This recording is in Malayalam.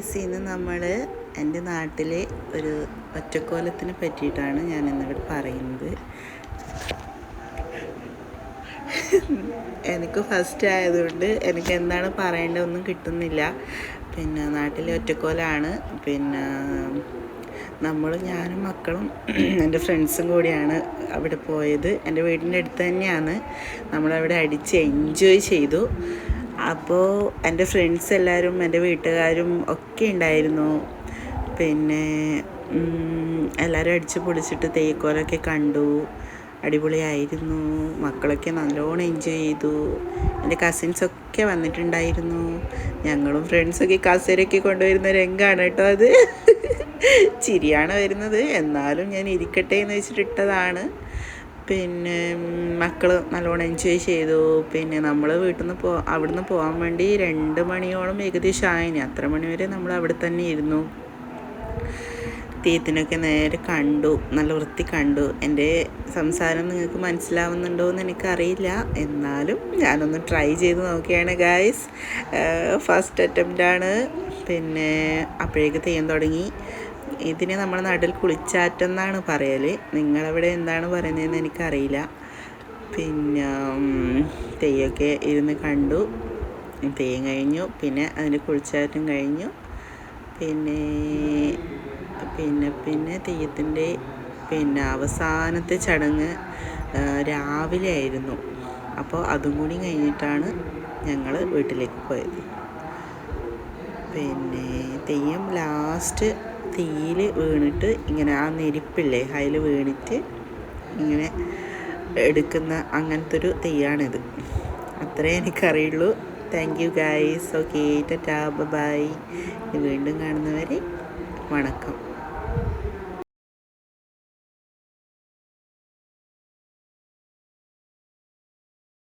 ഗായ്സ്, ഇന്ന് നമ്മൾ എൻ്റെ നാട്ടിലെ ഒരു ഒറ്റക്കോലത്തിനെ പറ്റിയിട്ടാണ് ഞാൻ ഇന്നിവിടെ പറയുന്നത്. എനിക്ക് ഫസ്റ്റ് ആയതുകൊണ്ട് എനിക്ക് എന്താണ് പറയേണ്ടതൊന്നും കിട്ടുന്നില്ല. പിന്നെ നാട്ടിലെ ഒറ്റക്കോലാണ്. പിന്നെ ഞാനും മക്കളും എൻ്റെ ഫ്രണ്ട്സും കൂടിയാണ് അവിടെ പോയത്. എൻ്റെ വീടിൻ്റെ അടുത്ത് തന്നെയാണ്. നമ്മളവിടെ അടിച്ച് എൻജോയ് ചെയ്തു. അപ്പോൾ എൻ്റെ ഫ്രണ്ട്സ് എല്ലാവരും എൻ്റെ വീട്ടുകാരും ഒക്കെ ഉണ്ടായിരുന്നു. പിന്നെ എല്ലാവരും അടിച്ച് പൊളിച്ചിട്ട് തെയ്യക്കോലമൊക്കെ കണ്ടു. അടിപൊളിയായിരുന്നു. മക്കളൊക്കെ നല്ലോണം എൻജോയ് ചെയ്തു. എൻ്റെ കസിൻസൊക്കെ വന്നിട്ടുണ്ടായിരുന്നു. ഞങ്ങളും ഫ്രണ്ട്സൊക്കെ കസേരയൊക്കെ കൊണ്ടുവരുന്ന രംഗമാണ് കേട്ടോ അത്. ചിരിയാണ് വരുന്നത്, എന്നാലും ഞാൻ ഇരിക്കട്ടെ എന്ന് വെച്ചിട്ടിട്ടതാണ്. പിന്നെ മക്കൾ നല്ലോണം എൻജോയ് ചെയ്തു. പിന്നെ നമ്മൾ അവിടുന്ന് പോകാൻ വേണ്ടി 2 മണിയോളം ഏകദേശം ആയിന്. അത്ര മണി വരെ നമ്മൾ അവിടെ തന്നെ ഇരുന്നു. തെയ്യത്തിനൊക്കെ നേരെ കണ്ടു, നല്ല വൃത്തി കണ്ടു. എൻ്റെ സംസാരം നിങ്ങൾക്ക് മനസ്സിലാവുന്നുണ്ടോ എന്ന് എനിക്കറിയില്ല, എന്നാലും ഞാനൊന്ന് ട്രൈ ചെയ്ത് നോക്കിയാണ് ഗായ്സ്. ഫസ്റ്റ് അറ്റംപ്റ്റാണ്. പിന്നെ അപ്പോഴേക്ക് തെയ്യം തുടങ്ങി. ഇതിനെ നമ്മുടെ നാട്ടിൽ കുളിച്ചാറ്റം എന്നാണ് പറയൽ. നിങ്ങളവിടെ എന്താണ് പറയുന്നതെന്ന് എനിക്കറിയില്ല. പിന്നെ തെയ്യമൊക്കെ ഇരുന്ന് കണ്ടു. തെയ്യം കഴിഞ്ഞു. പിന്നെ അതിൻ്റെ കുളിച്ചാറ്റം കഴിഞ്ഞു. പിന്നെ തെയ്യത്തിൻ്റെ അവസാനത്തെ ചടങ്ങ് രാവിലെ ആയിരുന്നു. അപ്പോൾ അതും കൂടി കഴിഞ്ഞിട്ടാണ് ഞങ്ങൾ വീട്ടിലേക്ക് പോയത്. പിന്നെ തെയ്യം ലാസ്റ്റ് തീയിൽ വീണിട്ട് ഇങ്ങനെ ആ നെരിപ്പില്ലേ, അതിൽ വീണിട്ട് ഇങ്ങനെ എടുക്കുന്ന അങ്ങനത്തെ ഒരു തെയ്യാണിത്. അത്രേ എനിക്കറിയുള്ളൂ. Thank you guys. Okay, tata, bye. വീണ്ടും കാണുന്നവരെ വണക്കം.